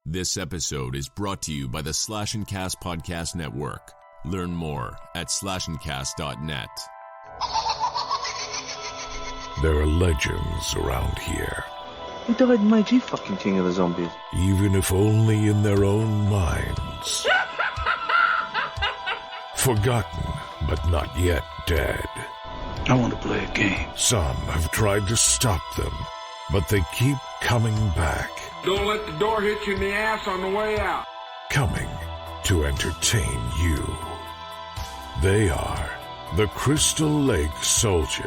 This episode is brought to you by the Slash and Cast Podcast Network. Learn more at slashandcast.net. There are legends around here. Who died and made you fucking king of the zombies? Even if only in their own minds. Forgotten, but not yet dead. I want to play a game. Some have tried to stop them, but they keep coming back. Don't let the door hit you in the ass on the way out. Coming to entertain you. They are the Crystal Lake Soldiers.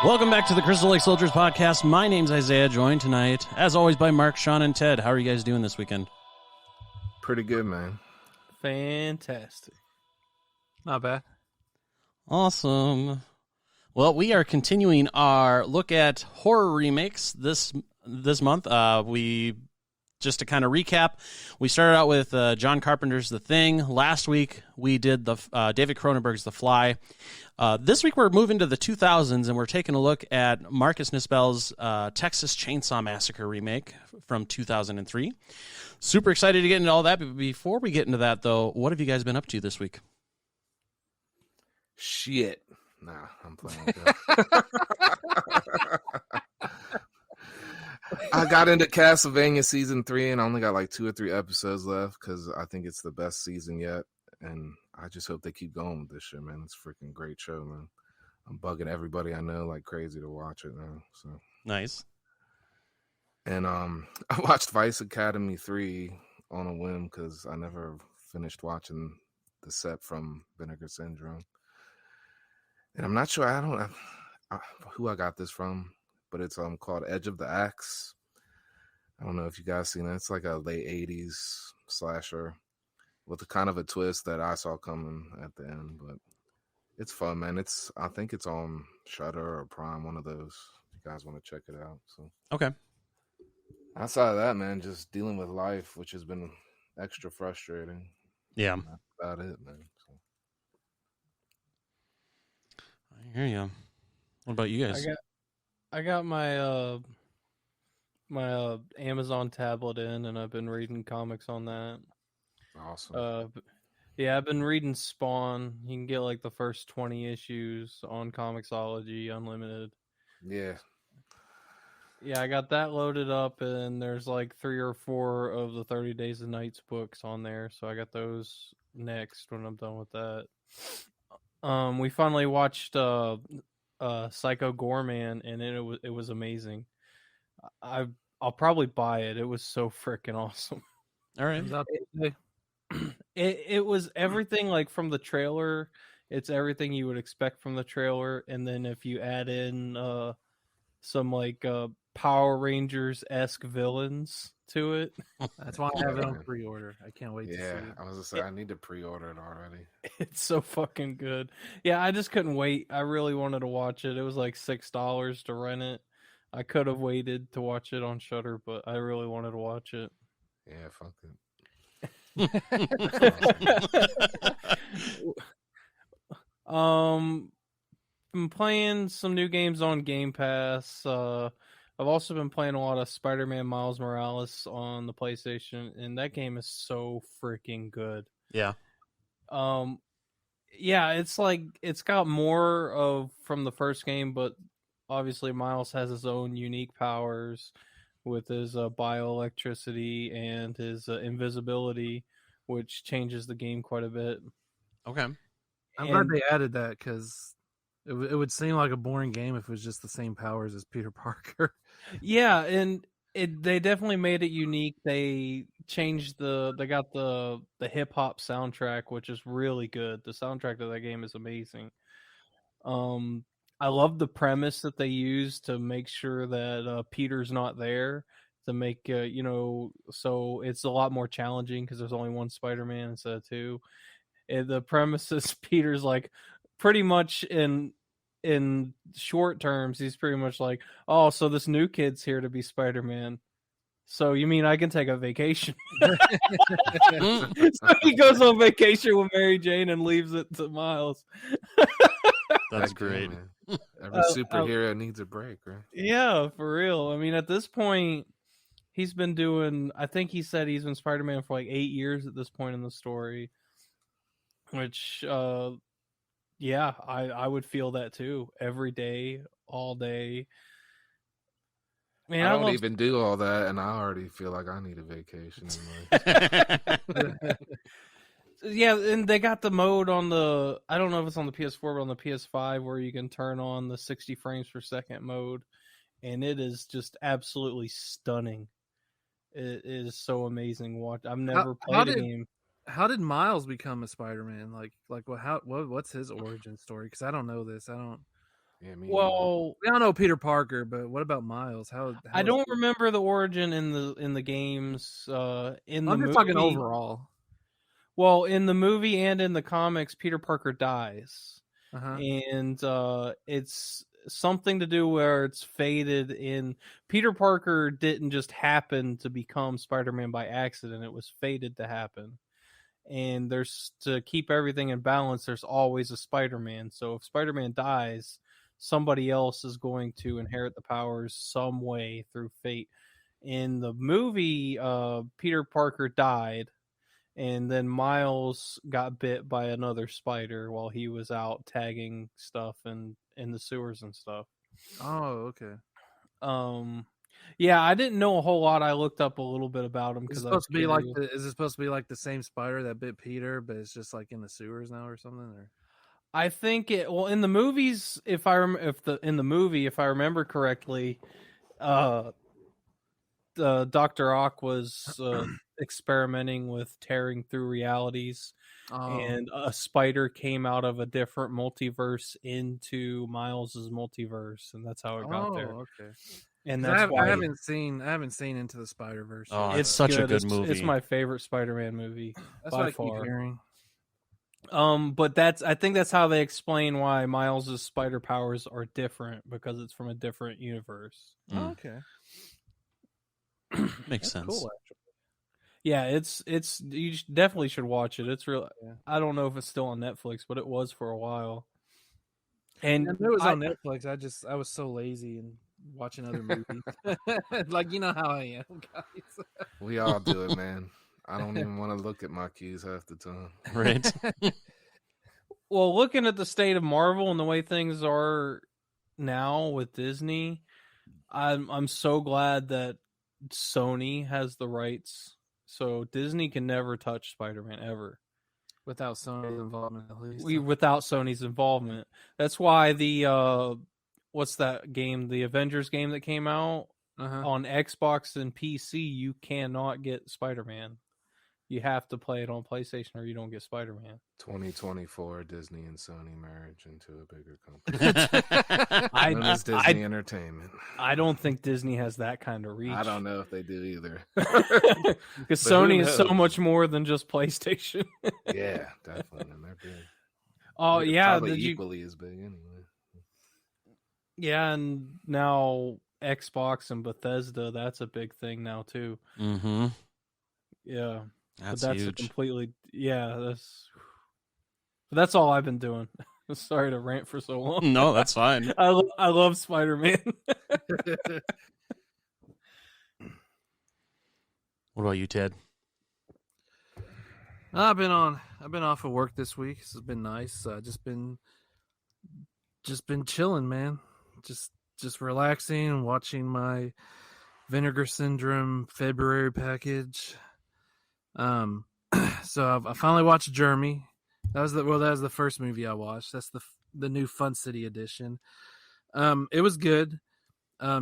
Welcome back to the Crystal Lake Soldiers podcast. My name's Isaiah, joined tonight, as always, by Mark, Sean, and Ted. How are you guys doing this weekend? Pretty good, man. Fantastic. Not bad. Awesome. Well, we are continuing our look at horror remakes this month. We just to kind of recap, we started out with John Carpenter's The Thing. Last week we did the David Cronenberg's The Fly. This week we're moving to the 2000s and we're taking a look at Marcus Nispel's Texas Chainsaw Massacre remake from 2003. Super excited to get into all that. But before we get into that, though, what have you guys been up to this week? Shit. Nah, I'm playing. I got into Castlevania Season 3 and I only got like 2 or 3 episodes left because I think it's the best season yet. And I just hope they keep going with this shit, man. It's a freaking great show, man. I'm bugging everybody I know like crazy to watch it now. So Nice. And I watched Vice Academy 3 on a whim because I never finished watching the set from Vinegar Syndrome. And I'm not sure, I don't know who I got this from, but it's called Edge of the Axe. I don't know if you guys seen it. It's like a late 80s slasher with a kind of a twist that I saw coming at the end, but it's fun, man. I think it's on Shudder or Prime, one of those. If you guys want to check it out. So Okay. outside of that, man, just dealing with life, which has been extra frustrating. Yeah. That's about it, man. So. I hear you. What about you guys? I got my my Amazon tablet in, and I've been reading comics on that. Awesome. Yeah, I've been reading Spawn. You can get like the first 20 issues on Comixology Unlimited. Yeah. Yeah, I got that loaded up, and there's like 3 or 4 of the 30 Days of Nights books on there, so I got those next when I'm done with that. We finally watched Psycho Gorman, and it was amazing. I'll probably buy it. It was so freaking awesome. All right. It was everything like from the trailer. It's everything you would expect from the trailer, and then if you add in some like Power Rangers-esque villains to it. That's why I have it on pre-order. I can't wait to see it. I was gonna say I need to pre-order it already. It's so fucking good. Yeah, I just couldn't wait. I really wanted to watch it. It was like $6 to rent it. I could have waited to watch it on Shudder, but I really wanted to watch it. Yeah, fuck it. Been playing some new games on Game Pass. I've also been playing a lot of Spider-Man Miles Morales on the PlayStation, and that game is so freaking good. Yeah. Yeah, it's like it's got more of from the first game, but obviously Miles has his own unique powers with his bioelectricity and his invisibility, which changes the game quite a bit. Okay. I'm glad they added that because it would seem like a boring game if it was just the same powers as Peter Parker. Yeah, and they definitely made it unique. They changed they got the hip hop soundtrack, which is really good. The soundtrack to that game is amazing. I love the premise that they used to make sure that Peter's not there to make so it's a lot more challenging because there's only one Spider-Man instead of 2. And the premise is Peter's like pretty much in short terms, he's pretty much like, oh, so this new kid's here to be Spider-Man. So you mean I can take a vacation? So he goes on vacation with Mary Jane and leaves it to Miles. That's Heck yeah, great. man. Every superhero needs a break, right? Yeah, for real. I mean, at this point, he's been doing. I think he said he's been Spider-Man for like 8 years at this point in the story. Which, yeah, I would feel that too. Every day, all day. Man, I don't love even do all that, and I already feel like I need a vacation. Yeah, and they got the mode on the. I don't know if it's on the PS4, but on the PS5 where you can turn on the 60 frames per second mode, and it is just absolutely stunning. It is so amazing. I've never played a game. How did Miles become a Spider-Man? What's his origin story? Because I don't know this. I don't. Yeah, me Well, We all know Peter Parker, but what about Miles? I don't remember the origin in the games. I'm just talking overall. Well, in the movie and in the comics, Peter Parker dies, and it's something to do where it's fated in. Peter Parker didn't just happen to become Spider-Man by accident; it was fated to happen. And there's to keep everything in balance. There's always a Spider-Man. So if Spider-Man dies, somebody else is going to inherit the powers some way through fate. In the movie, Peter Parker died, and then Miles got bit by another spider while he was out tagging stuff in the sewers and stuff. Oh, okay. Yeah, I didn't know a whole lot. I looked up a little bit about him Is because it supposed to be like is it supposed to be like the same spider that bit Peter, but it's just like in the sewers now or something? Or I think in the movies, if I remember correctly, Dr. Ock was experimenting with tearing through realities, and a spider came out of a different multiverse into Miles's multiverse, and that's how it got there. Okay. And that's why I haven't seen Into the Spider-Verse. Oh, it's such a good it's, movie. It's my favorite Spider-Man movie. That's by what far. I keep hearing. But I think that's how they explain why Miles's spider powers are different, because it's from a different universe. Oh, okay. Makes sense. Cool, actually. Yeah, it's you definitely should watch it. It's real. Yeah. I don't know if it's still on Netflix, but it was for a while. And it was on Netflix. I was so lazy and watching other movies. Like, you know how I am, guys. We all do it, man. I don't even want to look at my keys half the time. Right. Well, looking at the state of Marvel and the way things are now with Disney, I'm so glad that Sony has the rights. So Disney can never touch Spider-Man ever. Without Sony's involvement, at least. Without Sony's involvement. That's why the what's that game? The Avengers game that came out on Xbox and PC, you cannot get Spider-Man. You have to play it on PlayStation or you don't get Spider-Man. 2024, Disney and Sony merge into a bigger company. Known as Disney Entertainment. I don't think Disney has that kind of reach. I don't know if they do either. Because Sony is so much more than just PlayStation. Yeah, definitely. And they're big. Oh, yeah. Probably equally as big anyway. Yeah, and now Xbox and Bethesda, that's a big thing now, too. Mm-hmm. Yeah. That's huge. A completely, that's all I've been doing. Sorry to rant for so long. No, that's fine. I love Spider-Man. What about you, Ted? I've been off of work this week. This has been nice. Just been chilling, man. Just relaxing and watching my Vinegar Syndrome February package. So I finally watched Jeremy. That was the first movie I watched. That's the new Fun City edition. It was good.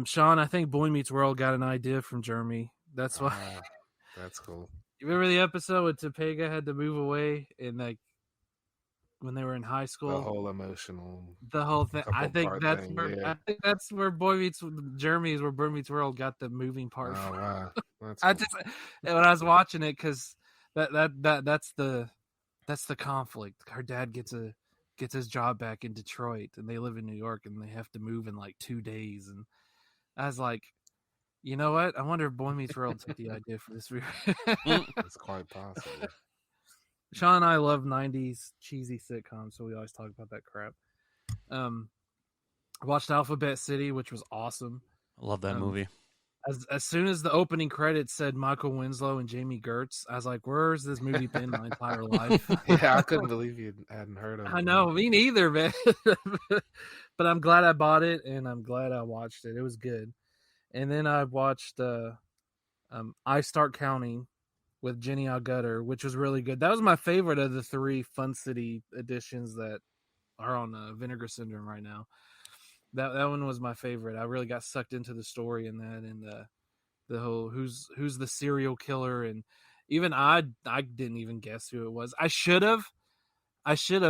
Sean, I think Boy Meets World got an idea from Jeremy. That's why. That's cool. You remember the episode when Topanga had to move away and like when they were in high school? The whole emotional. The whole thing. I think that's where Boy Meets Jeremy is where Boy Meets World got the moving part. Oh wow. That's cool. When I was watching it, because that's the conflict. Her dad gets his job back in Detroit, and they live in New York, and they have to move in like 2 days. And I was like, You know what? I wonder if Boy Meets World took the idea for this movie. It's quite possible. Sean and I love 90s cheesy sitcoms, so we always talk about that crap. I watched Alphabet City, which was awesome. I love that movie. As soon as the opening credits said Michael Winslow and Jamie Gertz, I was like, where's this movie been my entire life? Yeah, I couldn't believe you hadn't heard of it. I know, me neither, man. But I'm glad I bought it, and I'm glad I watched it. It was good. And then I watched I Start Counting with Jenny Agutter, which was really good. That was my favorite of the 3 Fun City editions that are on Vinegar Syndrome right now. That one was my favorite. I really got sucked into the story in that, and the whole who's the serial killer, and even I didn't even guess who it was. I should have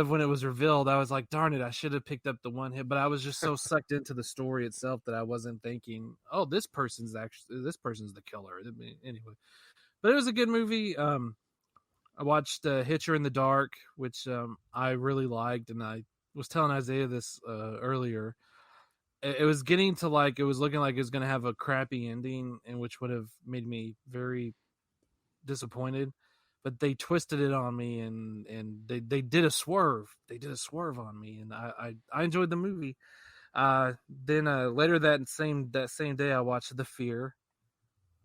when it was revealed. I was like, darn it, I should have picked up the one hit, but I was just so sucked into the story itself that I wasn't thinking, oh, this person's the killer. Anyway, but it was a good movie. I watched Hitcher in the Dark, which I really liked, and I was telling Isaiah this earlier. It was getting to it was looking like it was going to have a crappy ending, and which would have made me very disappointed. But they twisted it on me, and they did a swerve. They did a swerve on me, and I enjoyed the movie. Then later that same day, I watched The Fear,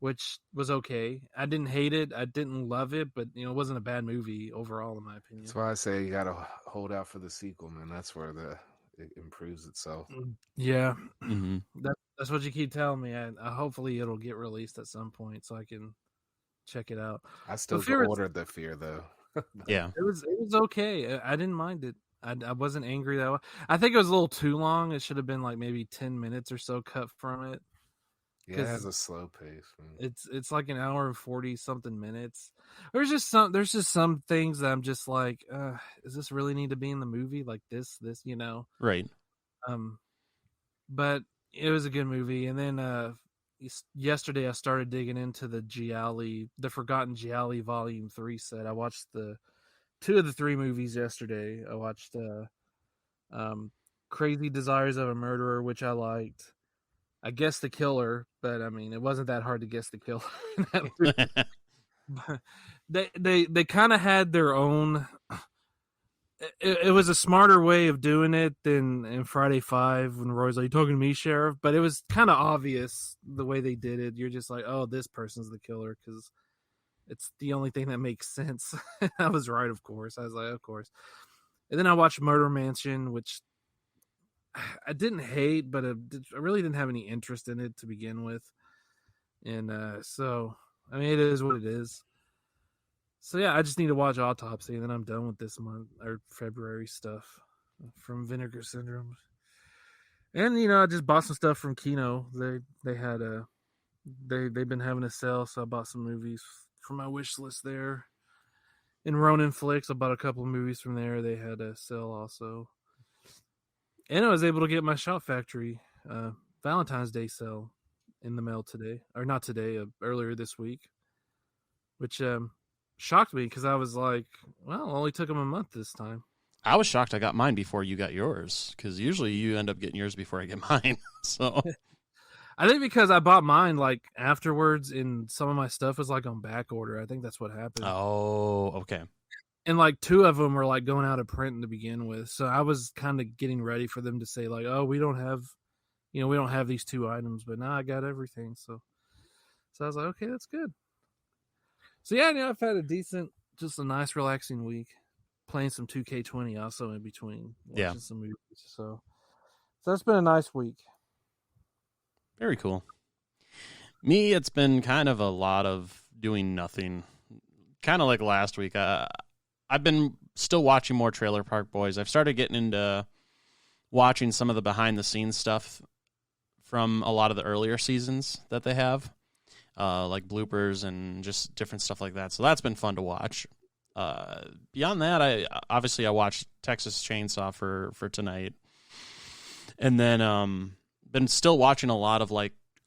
which was okay. I didn't hate it. I didn't love it, but it wasn't a bad movie overall, in my opinion. That's why I say you got to hold out for the sequel, man. That's where it improves itself. Yeah, Mm-hmm. that's what you keep telling me. Hopefully it'll get released at some point so I can check it out. I still ordered The Fear though. Yeah, it was okay. I didn't mind it. I wasn't angry that way. I think it was a little too long. It should have been maybe 10 minutes or so cut from it. Yeah, it has a slow pace. Man. It's like an hour and 40 something minutes. There's just some things that I'm just like, does this really need to be in the movie? Like this, right. But it was a good movie. And then yesterday I started digging into the Forgotten Gialli Volume 3 set. I watched 2 of the 3 movies yesterday. I watched Crazy Desires of a Murderer, which I liked. I guessed the killer, but I mean, it wasn't that hard to guess the killer. They kind of had their own. It was a smarter way of doing it than in Friday 5 when Roy's like, "You talking to me, Sheriff?" But it was kind of obvious the way they did it. You're just like, "Oh, this person's the killer," because it's the only thing that makes sense. I was right, of course. I was like, of course. And then I watched Murder Mansion, which I didn't hate, but I really didn't have any interest in it to begin with. And so, I mean, it is what it is. So, yeah, I just need to watch Autopsy, and then I'm done with this month, or February stuff from Vinegar Syndrome. And, I just bought some stuff from Kino. They had they've been having a sale, so I bought some movies from my wish list there. In Ronin Flicks, I bought a couple of movies from there. They had a sale also. And I was able to get my Shop Factory Valentine's Day sale in the mail today. Or not today, earlier this week. Which shocked me because I was like, well, it only took them a month this time. I was shocked I got mine before you got yours, because usually you end up getting yours before I get mine. So I think because I bought mine afterwards, and some of my stuff was on back order. I think that's what happened. Oh, okay. And 2 of them were going out of print to begin with. So I was kind of getting ready for them to say oh, we don't have these 2 items, but now I got everything. So I was like, okay, that's good. So yeah, I've had just a nice relaxing week, playing some 2K20 also in between, watching some movies. So that's been a nice week. Very cool. Me, it's been kind of a lot of doing nothing. Kind of like last week. I've been still watching more Trailer Park Boys. I've started getting into watching some of the behind-the-scenes stuff from a lot of the earlier seasons that they have, like bloopers and just different stuff like that. So that's been fun to watch. Beyond that, I watched Texas Chainsaw for tonight. And then been still watching a lot of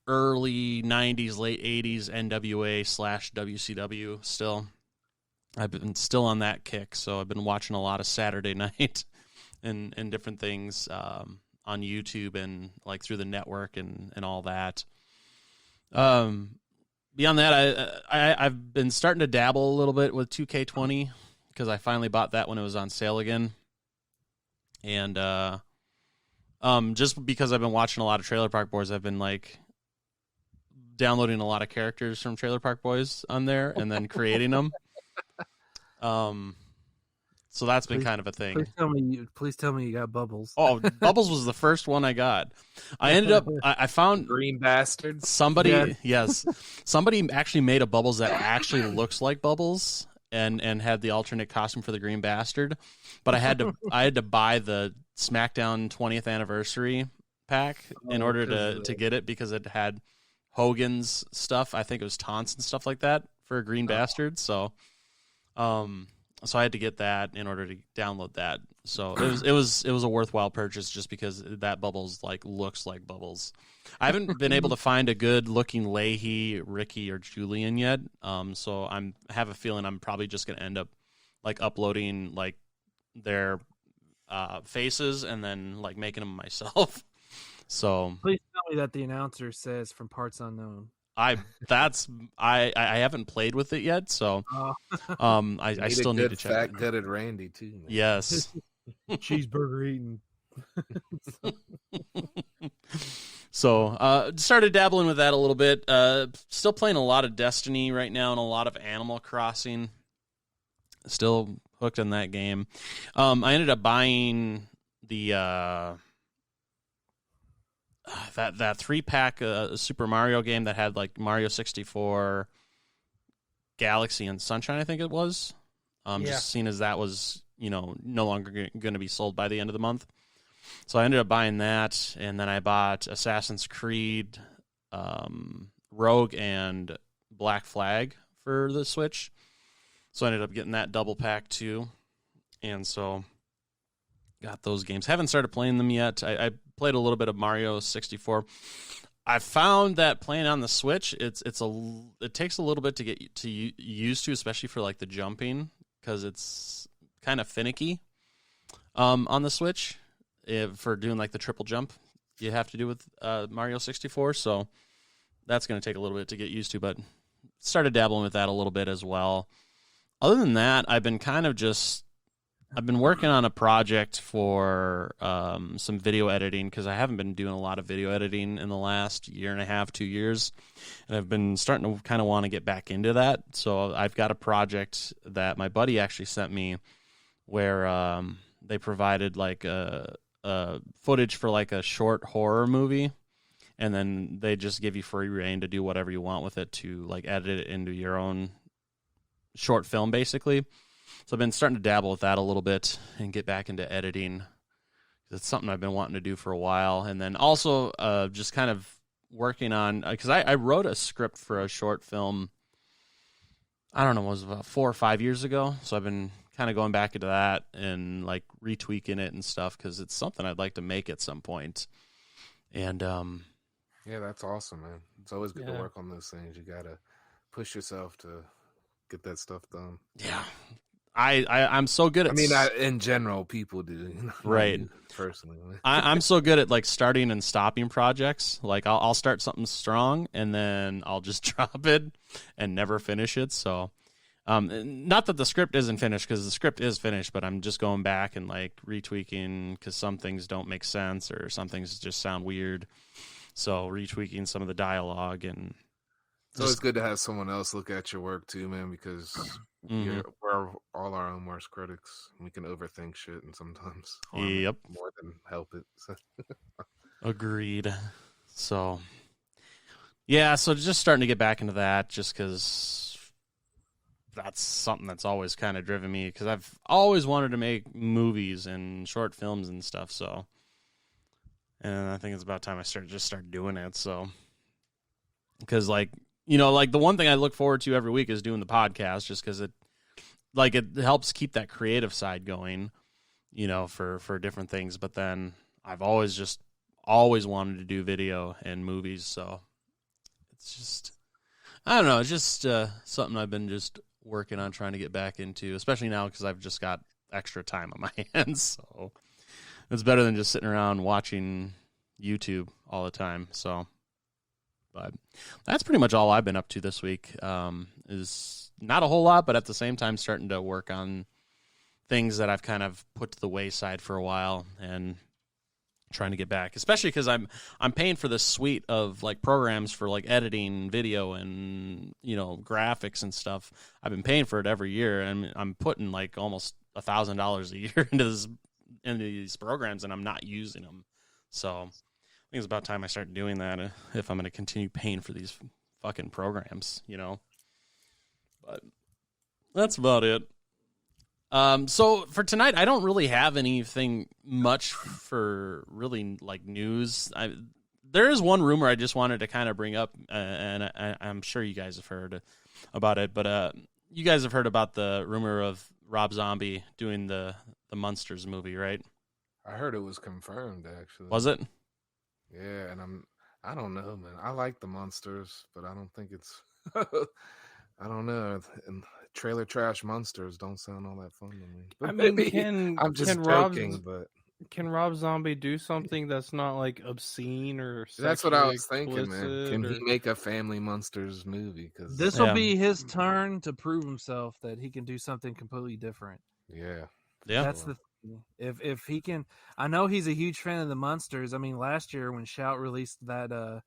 early 90s, late 80s NWA/WCW still. I've been still on that kick, so I've been watching a lot of Saturday Night and different things on YouTube and through the network and all that. Beyond that, I've been starting to dabble a little bit with 2K20 because I finally bought that when it was on sale again. And just because I've been watching a lot of Trailer Park Boys, I've been like downloading a lot of characters from Trailer Park Boys on there and then creating them. So that's been kind of a thing. Please tell me you got Bubbles. Oh, Bubbles was the first one I got. I ended up, I found Green bastards. somebody, yes, somebody actually made a Bubbles that actually looks like Bubbles and had the alternate costume for the Green Bastard. But I had to buy the SmackDown 20th anniversary pack in order to get it because it had Hogan's stuff. I think it was taunts and stuff like that for a Green Bastard. So I had to get that in order to download that. So it was a worthwhile purchase just because that Bubbles like looks like Bubbles. I haven't been able to find a good looking Leahy, Ricky, or Julian yet. So I have a feeling I'm probably just gonna end up like uploading like their faces and then like making them myself. So Please tell me that the announcer says from Parts Unknown. I haven't played with it yet, so I still need to check. Fat gutted Randy too. Man. Yes, Cheeseburger eating. So started dabbling with that a little bit. Still playing a lot of Destiny right now and a lot of Animal Crossing. Still hooked on that game. I ended up buying the that 3-pack Super Mario game that had like Mario 64, Galaxy, and Sunshine, I think it was. Just seeing as that was, no longer going to be sold by the end of the month. So I ended up buying that, and then I bought Assassin's Creed, Rogue, and Black Flag for the Switch. So I ended up getting that double pack too. And so got those games. Haven't started playing them yet. I played a little bit of Mario 64. I found that playing on the Switch, it takes a little bit to get used to, especially for like the jumping, because it's kind of finicky on the Switch for doing like the triple jump you have to do with Mario 64. So that's going to take a little bit to get used to, but started dabbling with that a little bit as well. Other than that, I've been working on a project for some video editing because I haven't been doing a lot of video editing in the last year and a half, 2 years. And I've been starting to kind of want to get back into that. So I've got a project that my buddy actually sent me where they provided like a footage for like a short horror movie. And then they just give you free reign to do whatever you want with it to like edit it into your own short film, basically. So I've been starting to dabble with that a little bit and get back into editing. It's something I've been wanting to do for a while. And then also just kind of working on, because I wrote a script for a short film, I don't know, it was about 4 or 5 years ago. So I've been kind of going back into that and like retweaking it and stuff because it's something I'd like to make at some point. And yeah, that's awesome, man. It's always good to work on those things. You got to push yourself to get that stuff done. Yeah. I'm so good at... I mean, in general, people do. Right. Personally. I'm so good at, like, starting and stopping projects. Like, I'll start something strong, and then I'll just drop it and never finish it. So, not that the script isn't finished, because the script is finished, but I'm just going back and, like, retweaking, because some things don't make sense, or some things just sound weird. So, retweaking some of the dialogue and... It's always good to have someone else look at your work too, man, because we're all our own worst critics. We can overthink shit and sometimes more than help it. So. Agreed. So, yeah, so just starting to get back into that just because that's something that's always kind of driven me because I've always wanted to make movies and short films and stuff. So, and I think it's about time I start doing it. So, because like the one thing I look forward to every week is doing the podcast, just because it helps keep that creative side going, for different things. But then I've always wanted to do video and movies, so it's just I don't know, it's just something I've been just working on trying to get back into, especially now because I've just got extra time on my hands. So it's better than just sitting around watching YouTube all the time. So. But that's pretty much all I've been up to this week. Is not a whole lot, but at the same time starting to work on things that I've kind of put to the wayside for a while and trying to get back, especially because I'm paying for this suite of like programs for like editing video and, you know, graphics and stuff. I've been paying for it every year, and I'm putting like almost $1,000 a year into these programs, and I'm not using them. So I think it's about time I start doing that if I'm going to continue paying for these fucking programs, you know. But that's about it. So for tonight, I don't really have anything much for really like news. There is one rumor I just wanted to kind of bring up, and I'm sure you guys have heard about it. But you guys have heard about the rumor of Rob Zombie doing the Munsters movie, right? I heard it was confirmed, actually. Was it? Yeah, and I don't know, man. I like the Munsters, but I don't think it's. I don't know. And trailer trash monsters don't sound all that fun to me. But I mean, I'm just joking, but can Rob Zombie do something that's not like obscene or that's what I was thinking, man. explicit, Can or... he make a Family Monsters movie? Because This will be his turn to prove himself that he can do something completely different. yeah. That's the thing. If he can, I know he's a huge fan of the Munsters. I mean, last year when Shout released that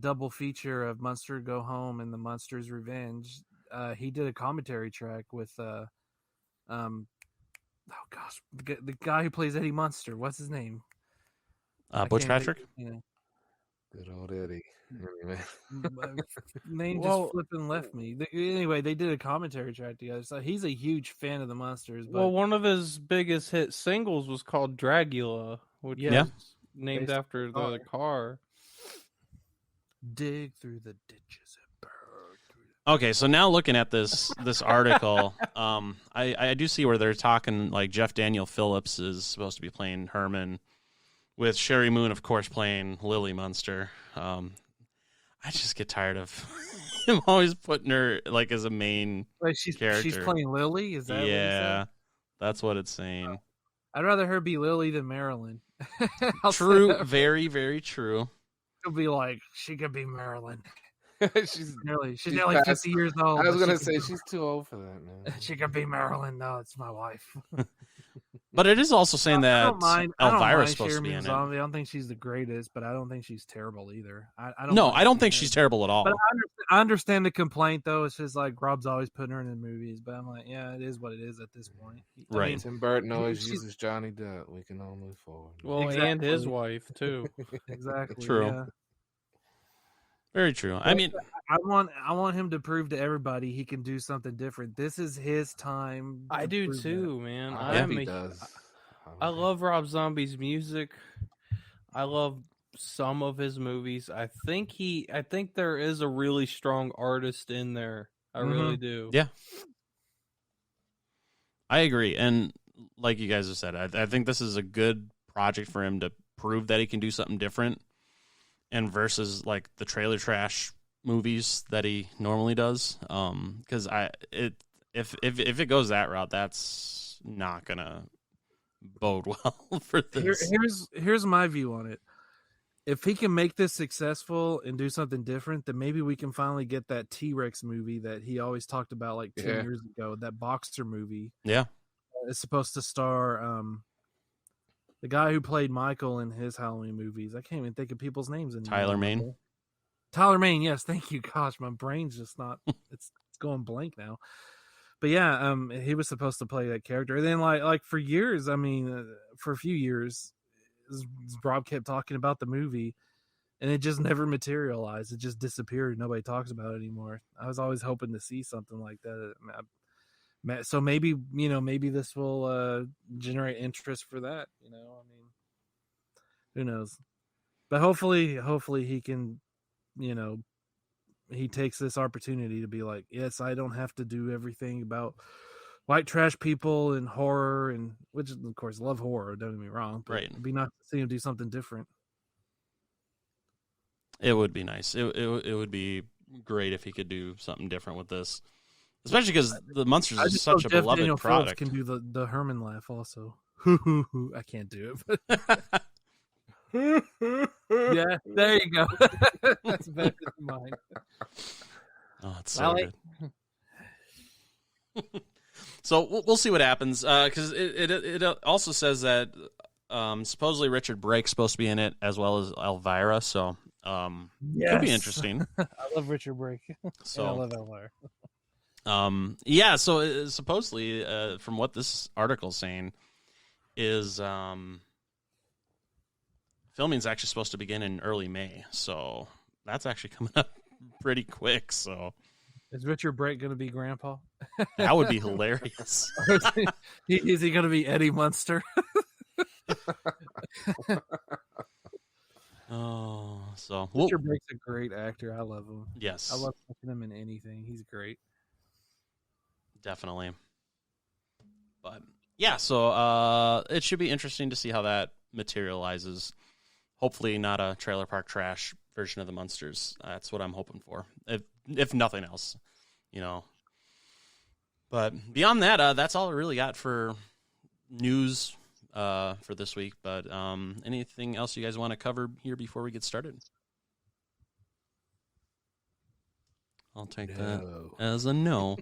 double feature of Munster Go Home and the Munsters Revenge, he did a commentary track with oh gosh, the guy who plays Eddie Munster. What's his name? Butch Patrick. Good old Eddie. Name just flipping left me. Anyway, they did a commentary track together. So he's a huge fan of the Munsters. But... Well, one of his biggest hit singles was called Dragula, which was named after the car. Dig through the ditches. Okay, so now looking at this article, I do see where they're talking like Jeff Daniel Phillips is supposed to be playing Herman, with Sherry Moon, of course, playing Lily Munster. I just get tired of him always putting her like as a main character. She's playing Lily? Is that what you said? That's what it's saying. I'd rather her be Lily than Marilyn. True, very, very true. It'll be like, she could be Marilyn. she's nearly 50 years old. I was going to say, she's too old for that, man. She could be Marilyn. No, it's my wife. But it is also saying that Elvira's supposed Sherry to be in Zombie. I don't think she's the greatest, but I don't think she's terrible either. I don't think she's terrible at all. But I understand the complaint, though. It's just like Rob's always putting her in movies, but I'm like, yeah, it is what it is at this point. Right. I mean, Tim Burton always uses Johnny Depp. We can all move forward. Well, exactly. And his wife, too. Exactly. True. Yeah. Very true. I mean, I want him to prove to everybody he can do something different. This is his time. I do too, man. I love love Rob Zombie's music. I love some of his movies. I think there is a really strong artist in there. I really do. Yeah. I agree. And like you guys have said, I think this is a good project for him to prove that he can do something different. And versus like the trailer trash movies that he normally does, because if it goes that route, that's not gonna bode well for this. Here's my view on it. If he can make this successful and do something different, then maybe we can finally get that T-Rex movie that he always talked about like 10 years ago. That boxer movie. Yeah, it's supposed to star the guy who played Michael in his Halloween movies. I can't even think of people's names anymore. Tyler Mane. Tyler Mane, yes, thank you. Gosh, my brain's just not. it's going blank now. But yeah, he was supposed to play that character. And then like for years, I mean, for a few years, Rob kept talking about the movie, and it just never materialized. It just disappeared. Nobody talks about it anymore. I was always hoping to see something like that. So maybe this will generate interest for that. I mean, who knows? But hopefully he can. He takes this opportunity to be like, yes, I don't have to do everything about white trash people and horror, and which of course love horror. Don't get me wrong, but right? It'd be nice to see him do something different. It would be nice. It would be great if he could do something different with this. Especially because the Munsters is such a beloved Daniel product. Phillips can do the Herman laugh also. I can't do it. But Yeah, there you go. That's better than mine. Oh, it's so good. So we'll see what happens, because it also says that supposedly Richard Brake's supposed to be in it as well as Elvira, so could be interesting. I love Richard Brake. So and I love Elvira. Yeah, so supposedly, from what this article's saying, is filming's actually supposed to begin in early May, so that's actually coming up pretty quick. So, is Richard Brake going to be Grandpa? That would be hilarious. Is he going to be Eddie Munster? Oh, so Richard Brake's a great actor. I love him. Yes, I love watching him in anything. He's great. Definitely. But yeah, so it should be interesting to see how that materializes. Hopefully not a trailer park trash version of the Munsters. That's what I'm hoping for, if nothing else, you know. But beyond that, that's all I really got for news for this week. But anything else you guys want to cover here before we get started? I'll take that as a no.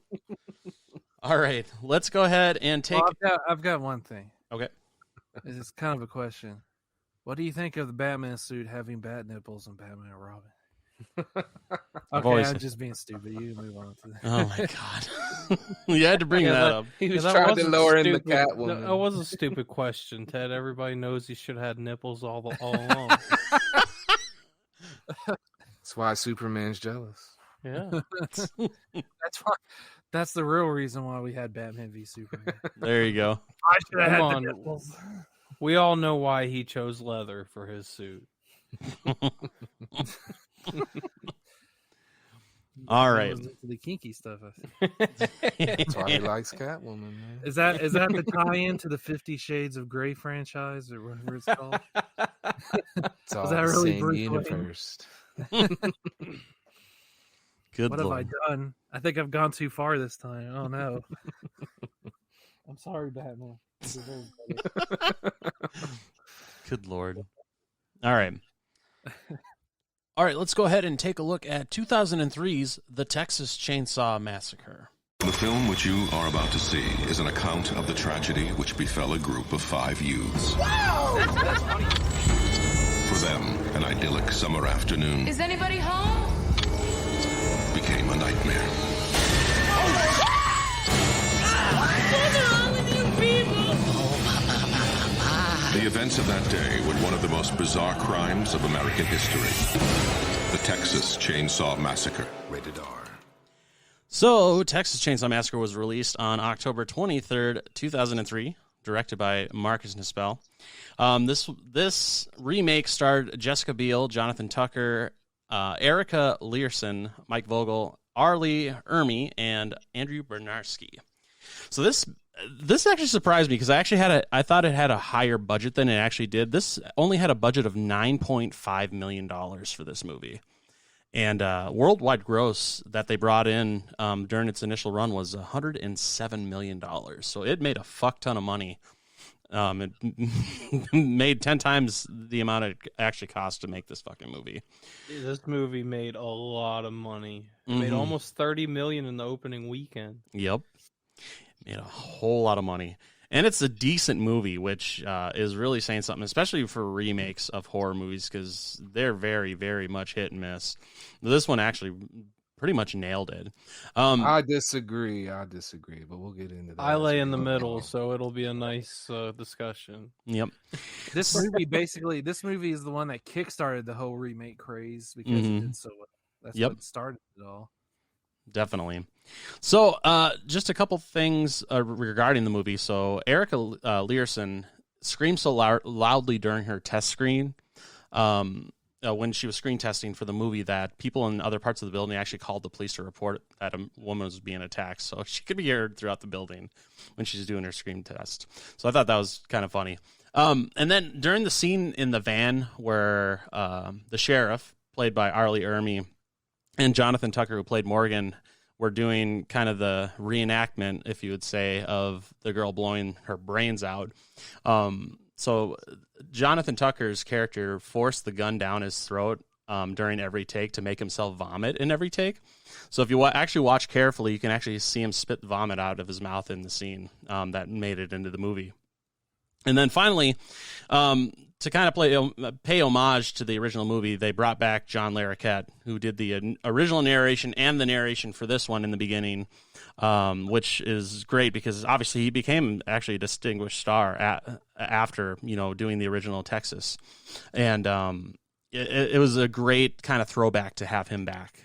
All right, let's go ahead and take... Well, I've got one thing. Okay. It's kind of a question. What do you think of the Batman suit having bat nipples and Batman and Robin? Okay, I'm just being stupid. You can move on to that. Oh, my God. You had to bring that up. He was trying to lower in the Catwoman. That was a stupid question, Ted. Everybody knows he should have had nipples all along. That's why Superman's jealous. Yeah. That's the real reason why we had Batman v Superman. There you go. I should have had Come the on. nipples. We all know why he chose leather for his suit. All right. The kinky stuff. That's why he likes Catwoman, man. Is that the tie-in to the 50 Shades of Grey franchise or whatever it's called? It's all that the really same Bruce universe. Good What Lord. have I done? I think I've gone too far this time. Oh no. I'm sorry, Batman. Good Lord. All right. All right, let's go ahead and take a look at 2003's The Texas Chainsaw Massacre. The film which you are about to see is an account of the tragedy which befell a group of 5 youths. Wow! For them, an idyllic summer afternoon Is anybody home? became a nightmare. What's wrong with you people? The events of that day were one of the most bizarre crimes of American history. The Texas Chainsaw Massacre. Rated R. So, Texas Chainsaw Massacre was released on October 23rd, 2003, directed by Marcus Nispel. This remake starred Jessica Biel, Jonathan Tucker, Erica Learson, Mike Vogel, Arlie Ermy, and Andrew Bernarski. So this actually surprised me because I thought it had a higher budget than it actually did. This only had a budget of $9.5 million for this movie. And worldwide gross that they brought in during its initial run was $107 million. So it made a fuck ton of money. It made 10 times the amount it actually cost to make this fucking movie. This movie made a lot of money. It made almost $30 million in the opening weekend. Yep. Made a whole lot of money. And it's a decent movie, which is really saying something, especially for remakes of horror movies, because they're very, very much hit and miss. This one actually pretty much nailed it. I disagree, but we'll get into that. I lay in the middle, so it'll be a nice discussion. Yep. This movie is the one that kickstarted the whole remake craze because it did so well. That's what started it all. Definitely. So, just a couple things regarding the movie. So, Erica Learson screamed so loudly during her test screen when she was screen testing for the movie that people in other parts of the building actually called the police to report that a woman was being attacked. So, she could be heard throughout the building when she's doing her scream test. So, I thought that was kind of funny. And then during the scene in the van where the sheriff, played by Arlie Ermy, and Jonathan Tucker, who played Morgan, were doing kind of the reenactment, if you would say, of the girl blowing her brains out. so Jonathan Tucker's character forced the gun down his throat during every take to make himself vomit in every take. So if you actually watch carefully, you can actually see him spit vomit out of his mouth in the scene that made it into the movie. And then finally, to kind of pay homage to the original movie, they brought back John Larroquette, who did the original narration and the narration for this one in the beginning, which is great because obviously he became actually a distinguished star after doing the original Texas, and it was a great kind of throwback to have him back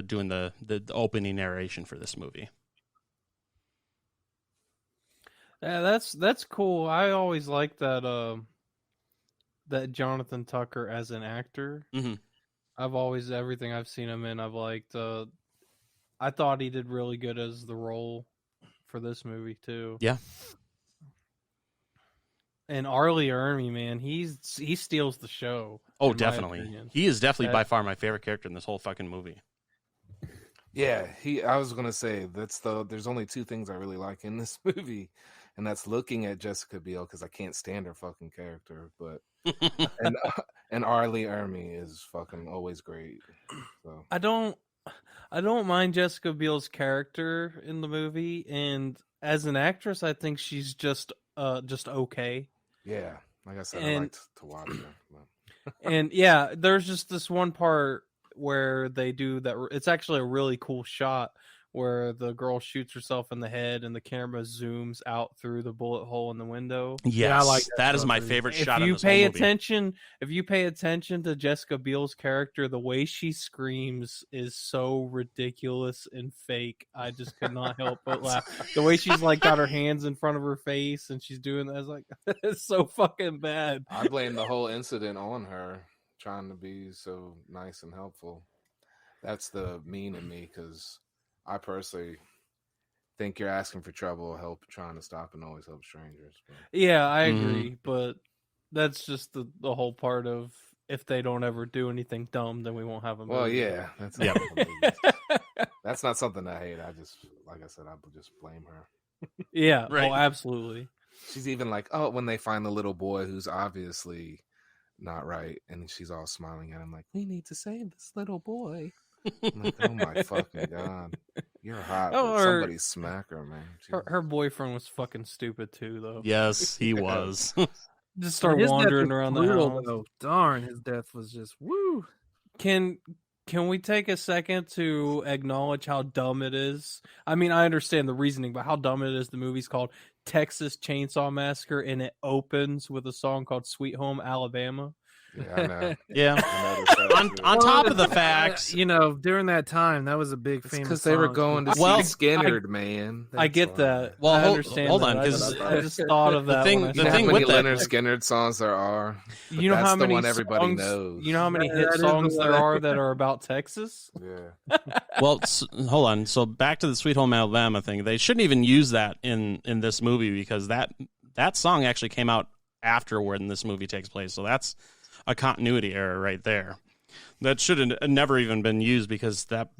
doing the opening narration for this movie. Yeah, that's cool. I always liked that that Jonathan Tucker as an actor. Mm-hmm. I've always, everything I've seen him in, I've liked. I thought he did really good as the role for this movie too. Yeah. And Arlie Ermey, man, he steals the show. Oh, definitely. He is definitely by far my favorite character in this whole fucking movie. Yeah, I was gonna say there's only two things I really like in this movie, and that's looking at Jessica Biel because I can't stand her fucking character, but and Arlie Ermey is fucking always great. So I don't mind Jessica Biel's character in the movie, and as an actress, I think she's just okay. Yeah, like I said, I liked to watch her. But... and yeah, there's just this one part where they do that. It's actually a really cool shot where the girl shoots herself in the head and the camera zooms out through the bullet hole in the window. Yes, yeah, I like that is my favorite shot in this whole movie. If you pay attention to Jessica Biel's character, the way she screams is so ridiculous and fake. I just could not help but laugh. The way she's like got her hands in front of her face and she's doing that, I was like, it's so fucking bad. I blame the whole incident on her trying to be so nice and helpful. That's the mean in me, because I personally think you're asking for trouble, help trying to stop and always help strangers. But... Yeah, I agree, but that's just the whole part of, if they don't ever do anything dumb, then we won't have a movie. Well, yeah, that's not something I hate. I just, like I said, I just blame her. Yeah, right. Oh, absolutely. She's even like, oh, when they find the little boy who's obviously not right, and she's all smiling at him like, we need to save this little boy. I'm like, oh my fucking god, you're hot. Oh, somebody smack her, man. Her boyfriend was fucking stupid too, though. Yes, he was. Just start wandering around the house. Though. Darn, his death was just woo. Can we take a second to acknowledge how dumb it is? I mean, I understand the reasoning, but how dumb it is. The movie's called Texas Chainsaw Massacre, and it opens with a song called "Sweet Home Alabama." Yeah, I know. Yeah. On top of the fact, during that time, that was a big famous because they were going to see Skinnerd, man. I get that. Well, I understand. Hold on, because I just thought of that. The thing with that, Leonard Skinnerd songs there are. You know that's how the many one everybody songs, knows. You know how many hit songs there are that are about Texas? Yeah. Well, hold on. So back to the Sweet Home Alabama thing. They shouldn't even use that in this movie, because that song actually came out after when this movie takes place. So that's a continuity error right there. That should have never even been used, because that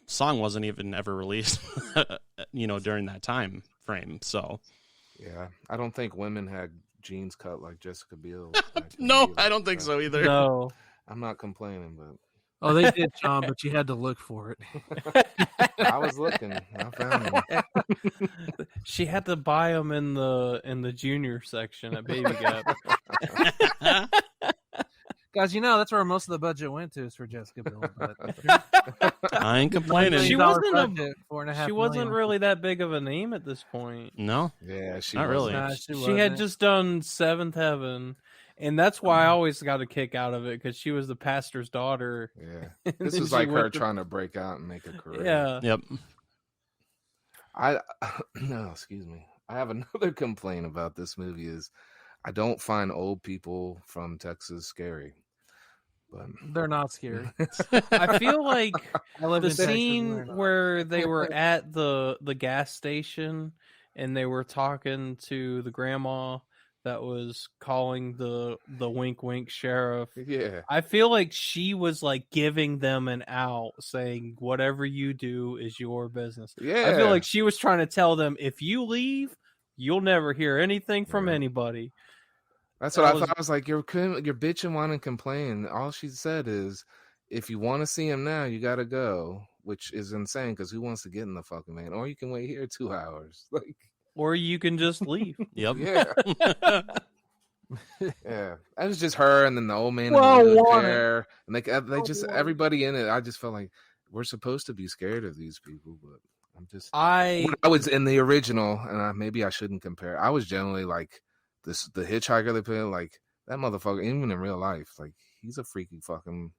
song wasn't even ever released, during that time frame. So, yeah, I don't think women had jeans cut like Jessica Biel. No, I don't think so either. No, I'm not complaining, but oh, they did, Sean, but you had to look for it. I was looking. I found them. She had to buy them in the junior section at Baby Gap. Guys, that's where most of the budget went to, is for Jessica Biel. But... I ain't complaining. She wasn't really that big of a name at this point. No, yeah, not really. Nah, she had just done Seventh Heaven, and that's why I always got a kick out of it, because she was the pastor's daughter. Yeah, this was like her trying to break out and make a career. Yeah. Yep. No, excuse me. I have another complaint about this movie is I don't find old people from Texas scary. But they're not scary. I feel like the scene where they were at the gas station and they were talking to the grandma that was calling the wink wink sheriff. Yeah. I feel like she was like giving them an out, saying whatever you do is your business. Yeah. I feel like she was trying to tell them, if you leave, you'll never hear anything from anybody. That's what I thought. I was like, you're bitching, whining, complaining. All she said is, if you want to see him now, you got to go, which is insane because who wants to get in the fucking van? Or you can wait here 2 hours. Like, or you can just leave. Yep. Yeah. Yeah. That was just her and then the old man in Well, the wanted. wheelchair. And they just, everybody in it, I just felt like we're supposed to be scared of these people, but I'm just, I was in the original, and maybe I shouldn't compare. I was generally like, the hitchhiker they put in, like, that motherfucker, even in real life, like, he's a freaky fucking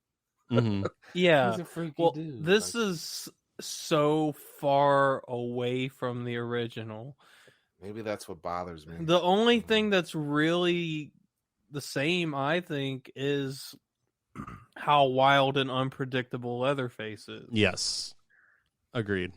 Yeah. he's a freaky dude. This is so far away from the original. Maybe that's what bothers me. The only thing that's really the same, I think, is how wild and unpredictable Leatherface is. Yes. Agreed.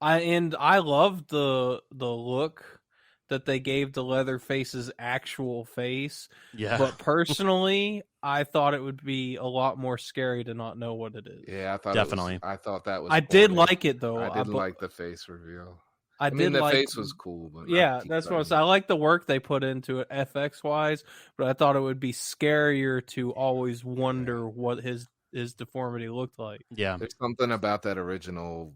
I love the look that they gave to Leatherface's actual face. Yeah. But personally, I thought it would be a lot more scary to not know what it is. Yeah, I thought definitely. I thought that was. I did like it though. I didn't like the face reveal. I mean, did the like, face was cool, but yeah, that's what I said. I like the work they put into it FX wise, but I thought it would be scarier to always wonder what his deformity looked like. Yeah, there's something about that original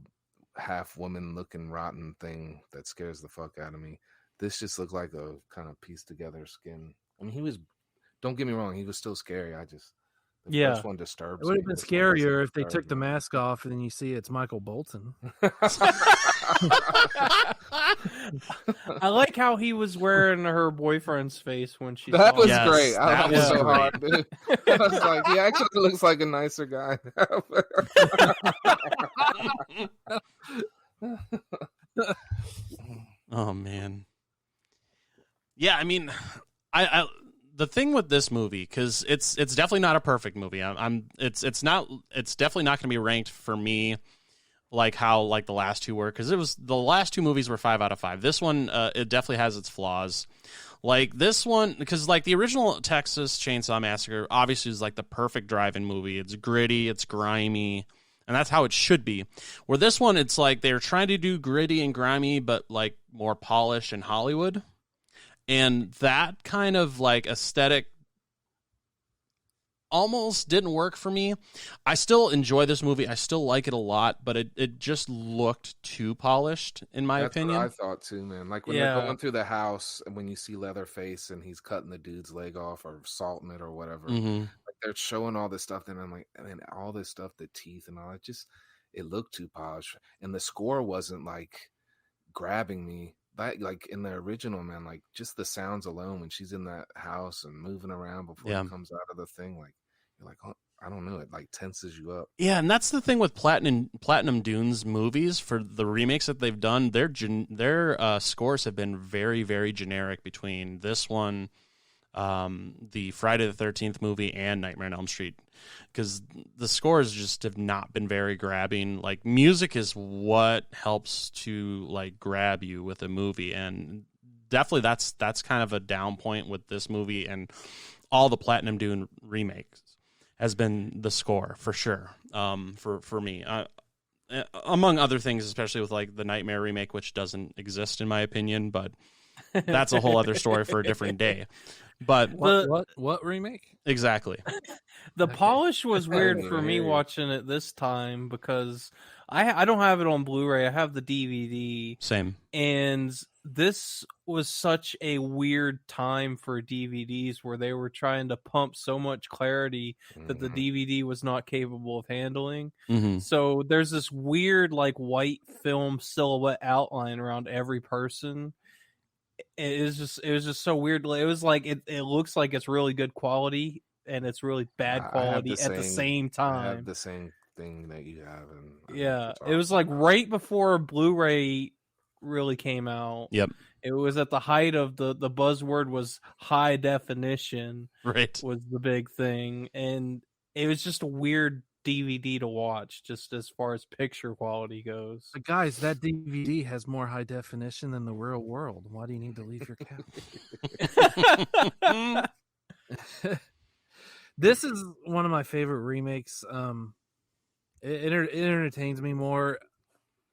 half woman looking rotten thing that scares the fuck out of me. This just looked like a kind of pieced together skin. I mean, he was. Don't get me wrong, he was still scary. The first one disturbs me. It would have been scarier if they took the mask off and then you see it's Michael Bolton. I like how he was wearing her boyfriend's face when she. That was Yes, great. that was so great. hard, dude. I was like, he actually looks like a nicer guy. Oh man. Yeah, I mean, I the thing with this movie, because it's definitely not a perfect movie. It's definitely not going to be ranked for me like how like the last two were, because the last two movies were 5 out of 5. This one it definitely has its flaws. Like this one, because like the original Texas Chainsaw Massacre obviously is like the perfect drive-in movie. It's gritty, it's grimy, and that's how it should be. Where this one, it's like they're trying to do gritty and grimy, but like more polished in Hollywood. And that kind of like aesthetic almost didn't work for me. I still enjoy this movie. I still like it a lot, but it just looked too polished, in my opinion. What I thought too, man. Like when they're going through the house and when you see Leatherface and he's cutting the dude's leg off or salting it or whatever, like they're showing all this stuff, and I'm like, and then all this stuff, the teeth and all, it looked too polished, and the score wasn't like grabbing me. That, like in the original, man, like just the sounds alone when she's in that house and moving around before it comes out of the thing, like you're like, oh, I don't know, it like tenses you up. Yeah, and that's the thing with Platinum Dunes movies. For the remakes that they've done, their scores have been very, very generic between this one, the Friday the 13th movie, and Nightmare on Elm Street, because the scores just have not been very grabbing. Like music is what helps to like grab you with a movie, and definitely that's kind of a down point with this movie and all the Platinum Dune remakes has been the score for sure. For me, among other things, especially with like the Nightmare remake, which doesn't exist in my opinion, but that's a whole other story for a different day. But what remake? Exactly. The polish was weird for me watching it this time because I don't have it on Blu-ray. I have the DVD. Same. And this was such a weird time for DVDs where they were trying to pump so much clarity that the DVD was not capable of handling. So there's this weird like white film silhouette outline around every person. It was just so weird. It was like it looks like it's really good quality and it's really bad quality at the same time. I have the same thing that you have. Yeah, it was like right before Blu-ray really came out. Yep. It was at the height of the buzzword was high definition. Right. Was the big thing, and it was just a weird DVD to watch, just as far as picture quality goes. But guys, that DVD has more high definition than the real world. Why do you need to leave your couch? This is one of my favorite remakes. It entertains me more.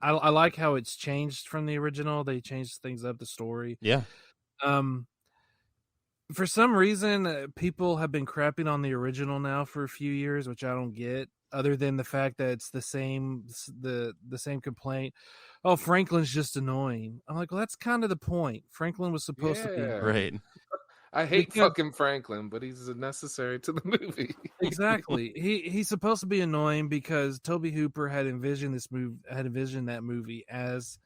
I like how it's changed from the original. They changed things up, the story. Yeah. for some reason, people have been crapping on the original now for a few years, which I don't get. Other than the fact that it's the same complaint. Oh, Franklin's just annoying. I'm like, well, that's kind of the point. Franklin was supposed to be right. I hate fucking Franklin, but he's necessary to the movie. Exactly. He's supposed to be annoying because Toby Hooper had envisioned that movie as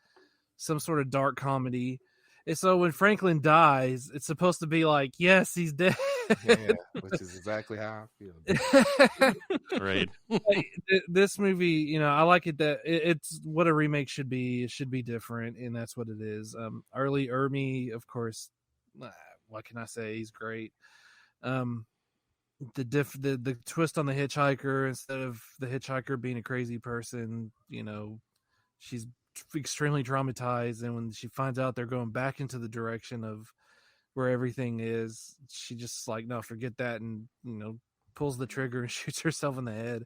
some sort of dark comedy. And so when Franklin dies, it's supposed to be like, yes, he's dead. Yeah, which is exactly how I feel. Right. This movie, I like it that it's what a remake should be. It should be different, and that's what it is. Early Ermey, of course, what can I say? He's great. The twist on the hitchhiker, instead of the hitchhiker being a crazy person, she's extremely traumatized, and when she finds out they're going back into the direction of where everything is, she just like, no, forget that, and pulls the trigger and shoots herself in the head.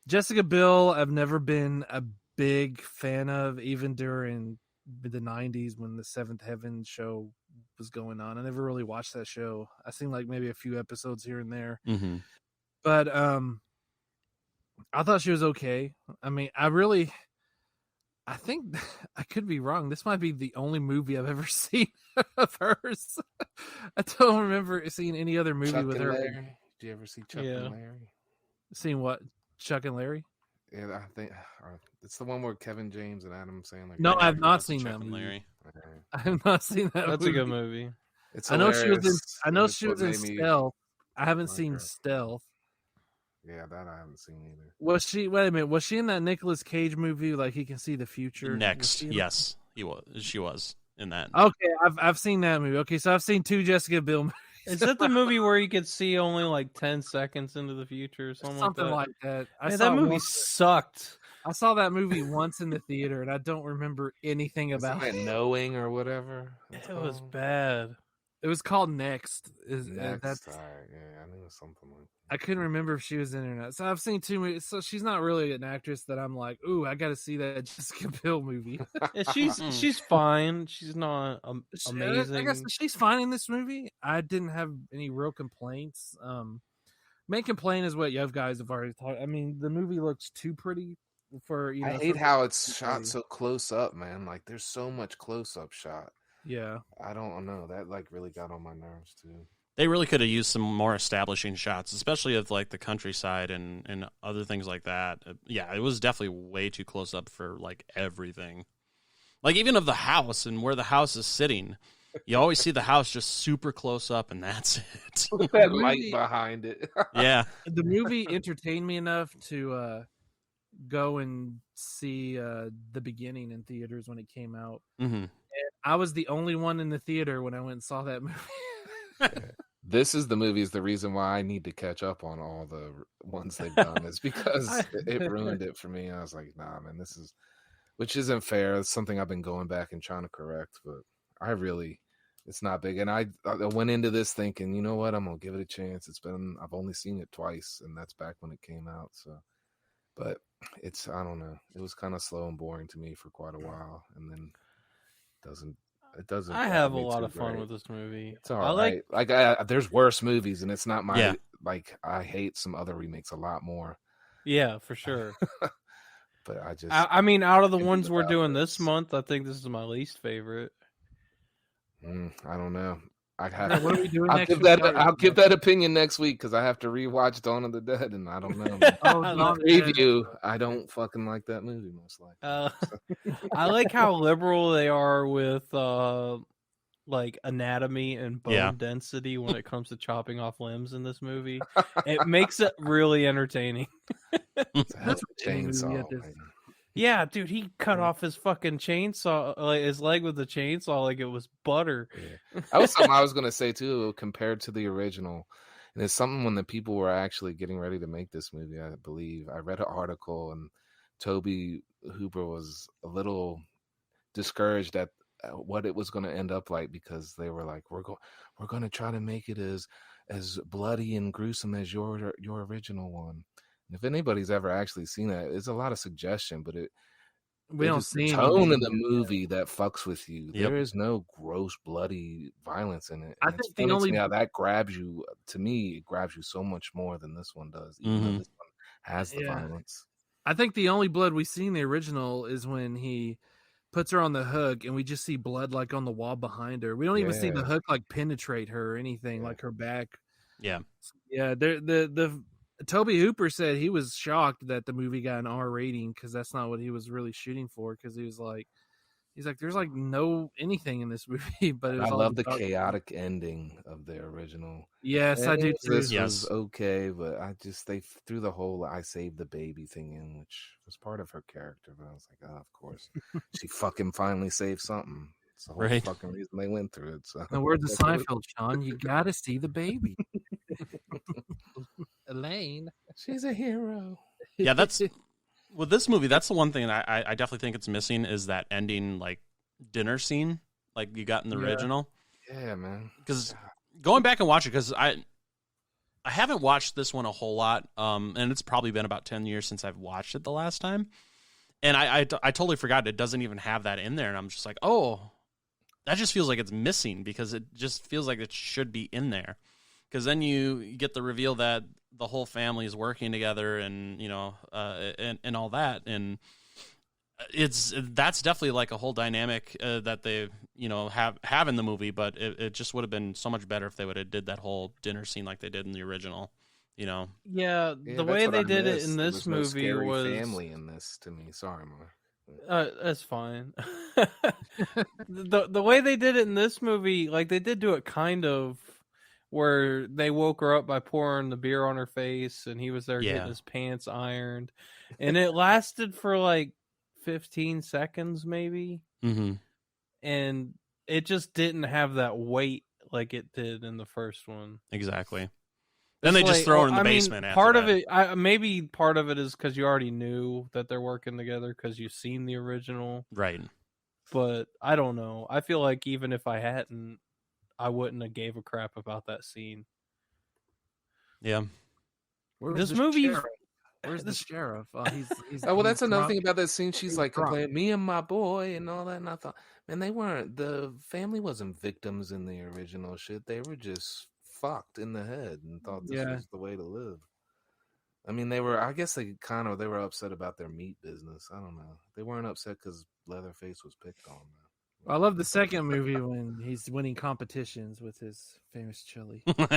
Jessica Biel, I've never been a big fan of, even during the 90s when the Seventh Heaven show was going on. I never really watched that show. I seen like maybe a few episodes here and there. Mm-hmm. But I thought she was okay. I mean, I think I could be wrong. This might be the only movie I've ever seen of hers. I don't remember seeing any other movie Chuck with and her. Larry. Did you ever see Chuck and Larry? Seen what? Chuck and Larry? Yeah, I think it's the one where Kevin James and Adam Sandler. No, I have not seen that movie. Larry. I have not seen that. That's movie. a good movie. It's I know she was in. hilarious, I know and it's she what was in made me Stealth. I haven't like seen her. Stealth. Yeah, that I haven't seen either. Was she? Wait a minute. Was she in that Nicolas Cage movie? Like He Can See the Future. Next, yes, he was. She was in that. Okay, I've seen that movie. Okay, so I've seen 2 Jessica Biel movies. Is that the movie where you could see only like 10 seconds into the future or something like that? I Man, saw that movie once- sucked. I saw that movie once in the theater, and I don't remember anything about Isn't it. it Knowing or whatever? It was bad. It was called Next. Next, That's, all right, yeah, I knew it was something like that. I couldn't remember if she was in it or not. So I've seen 2 movies. So she's not really an actress that I'm like, ooh, I got to see that Jessica Biel movie. Yeah, she's fine. She's not amazing. I guess she's fine in this movie. I didn't have any real complaints. Main complaint is what you guys have already talked. I mean, the movie looks too pretty for I hate how it's shot so close up, man. Like there's so much close up shot. Yeah, I don't know. That like really got on my nerves too. They really could have used some more establishing shots, especially of like the countryside and other things like that. Yeah, it was definitely way too close up for like everything. Like even of the house and where the house is sitting, you always see the house just super close up, and that's it. With that light behind it. Yeah, the movie entertained me enough to go and see the beginning in theaters when it came out. Mm-hmm. And I was the only one in the theater when I went and saw that movie. This is the reason why I need to catch up on all the ones they've done is because it ruined it for me. I was like, nah, man, which isn't fair. It's something I've been going back and trying to correct, but it's not big. And I went into this thinking, you know what, I'm going to give it a chance. I've only seen it twice, and that's back when it came out. So, but I don't know. It was kind of slow and boring to me for quite a while. And then it doesn't. I have a lot of fun great. with this movie. It's all right. There's worse movies, and it's not my Yeah. like. I hate some other remakes a lot more. Yeah, for sure. But I mean, out of the ones we're doing this month, I think this is my least favorite. I don't know. I have. What are we doing I'll next give week? I'll give that opinion next week because I have to rewatch Dawn of the Dead, and I don't know. Oh, In Dawn of the the Dead. preview, I don't fucking like that movie most likely. I like how liberal they are with like anatomy and bone density when it comes to chopping off limbs in this movie. It makes it really entertaining. It's a hell of a That's what chainsaw. movie it is. man. Yeah, dude, he cut off his fucking chainsaw, like his leg with the chainsaw, like it was butter. Yeah. That was something I was going to say too, compared to the original. And it's something when the people were actually getting ready to make this movie, I believe. I read an article, and Toby Hooper was a little discouraged at what it was going to end up like because they were like, we're going to try to make it as bloody and gruesome as your original one. And if anybody's ever actually seen that, it's a lot of suggestion, but we don't Just the see tone in anything. the movie that fucks with you. Yep. There is no gross, bloody violence in it. I And it's think the funny to only- me how that grabs you. To me, it grabs you so much more than this one does, even though this one has the violence. I think the only blood we see in the original is when he puts her on the hook, and we just see blood like on the wall behind her. We don't even see the hook like penetrate her or anything, like her back. Yeah. Yeah, the Toby Hooper said he was shocked that the movie got an R rating because that's not what he was really shooting for. Because he's like, there's like no anything in this movie, but it was I all love the dark. chaotic ending of the original. Yes, I do too. This was okay, but they threw the whole "I saved the baby" thing in, which was part of her character. But I was like, oh, of course, she fucking finally saved something. It's the whole fucking reason they went through it. So the words of Seinfeld, Sean, you gotta see the baby. Elaine, she's a hero. Yeah, that's with this movie. That's the one thing I definitely think it's missing is that ending like dinner scene like you got in the original. Yeah, man. Because going back and watching, because I haven't watched this one a whole lot, and it's probably been about 10 years since I've watched it the last time, and I totally forgot it doesn't even have that in there, and I'm just like, oh, that just feels like it's missing because it just feels like it should be in there. Because then you get the reveal that the whole family is working together, and and all that, and that's definitely like a whole dynamic that they have in the movie. But it just would have been so much better if they would have did that whole dinner scene like they did in the original. Yeah, the way they did it in this movie was family in this to me. Sorry, Mark. That's fine. the way they did it in this movie, like they did do it kind of where they woke her up by pouring the beer on her face, and he was there getting his pants ironed, and it lasted for like 15 seconds maybe, and it just didn't have that weight like it did in the first one. Exactly. Then they just throw her in the basement. Part of it, maybe part of it is because you already knew that they're working together because you've seen the original, right? But I don't know. I feel like even if I hadn't, I wouldn't have gave a crap about that scene. Yeah. Where's the sheriff? Oh, he's well, that's another thing about that scene. She's like complaining, me and my boy and all that. And I thought, man, the family wasn't victims in the original shit. They were just fucked in the head and thought this was the way to live. I mean, I guess they were upset about their meat business. I don't know. They weren't upset because Leatherface was picked on. I love the second movie when he's winning competitions with his famous chili. It's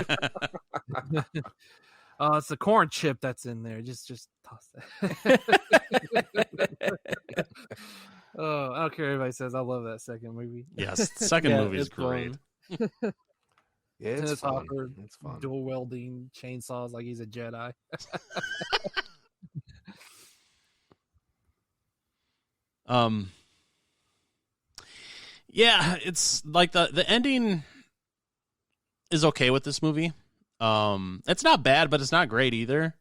the corn chip that's in there. Just toss that. Oh, I don't care what everybody says. I love that second movie. Yes, the second movie is great. Yeah, it's fun. It's fun. Dual wielding chainsaws like he's a Jedi. Yeah, it's like the ending is okay with this movie. It's not bad, but it's not great either.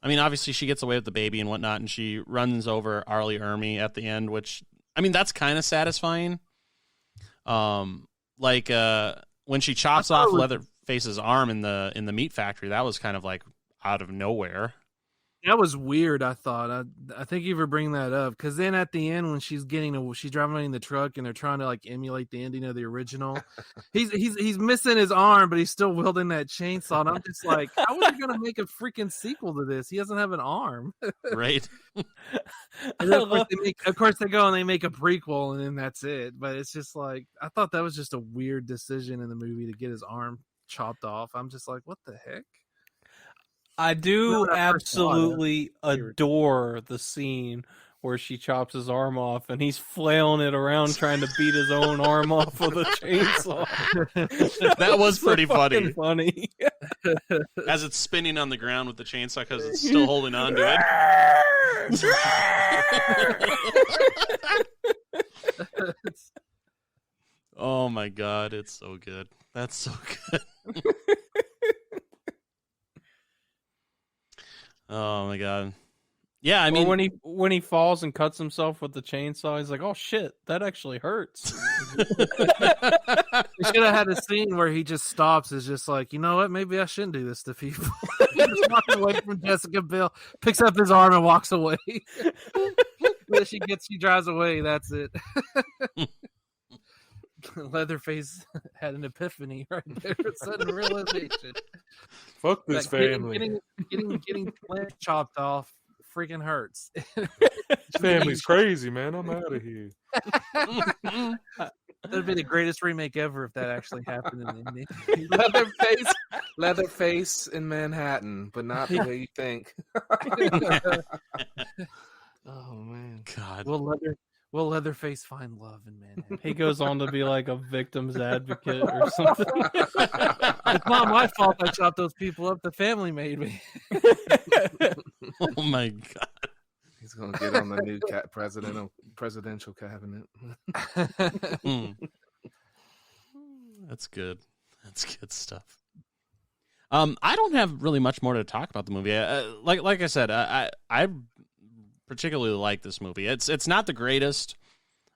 I mean, obviously she gets away with the baby and whatnot, and she runs over Arlie Ermy at the end, which, I mean, that's kind of satisfying. When she chops off Leatherface's arm in the meat factory, that was kind of like out of nowhere. That was weird. I thought. I think you were bringing that up because then at the end when she's driving in the truck and they're trying to like emulate the ending of the original, he's missing his arm, but he's still wielding that chainsaw. And I'm just like, how are they gonna make a freaking sequel to this? He doesn't have an arm, right? And then, of course they go and they make a prequel, and then that's it. But it's just like I thought that was just a weird decision in the movie to get his arm chopped off. I'm just like, what the heck? I do absolutely adore the scene where she chops his arm off and he's flailing it around trying to beat his own arm off with a chainsaw. That was pretty funny. Funny. As it's spinning on the ground with the chainsaw because it's still holding on to it. Oh my god, it's so good. That's so good. Oh my god. Yeah, I mean, when he falls and cuts himself with the chainsaw, he's like, "Oh shit, that actually hurts." We should have had a scene where he just stops. Is just like, you know what? Maybe I shouldn't do this to people. Just walking away from Jessica Biel, picks up his arm and walks away. minute she drives away, that's it. Leatherface had an epiphany right there. Sudden realization. Fuck this family. Getting flesh chopped off freaking hurts. This family's crazy, man. I'm out of here. That'd be the greatest remake ever if that actually happened in the ending. Leatherface in Manhattan, but not the way you think. Oh man, God. Will Leatherface find love in Manhattan? He goes on to be like a victim's advocate or something. It's not my fault I chopped those people up. The family made me. Oh my God. He's gonna get on the new presidential cabinet. That's good. That's good stuff. I don't have really much more to talk about the movie. Like I said, I particularly like this movie. It's not the greatest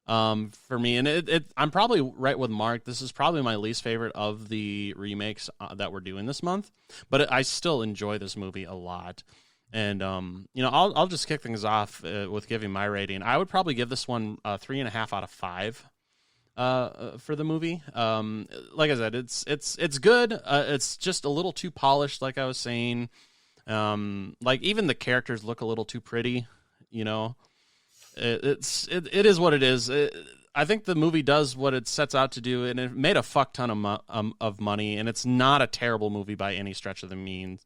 for me, and I'm probably right with Mark. This is probably my least favorite of the remakes that we're doing this month, but I still enjoy this movie a lot. And I'll just kick things off with giving my rating. I would probably give this one 3.5 out of 5 for the movie. Like I said, it's good. It's just a little too polished, like I was saying. Like even the characters look a little too pretty. It is what it is. I think the movie does what it sets out to do, and it made a fuck ton of money. And it's not a terrible movie by any stretch of the means.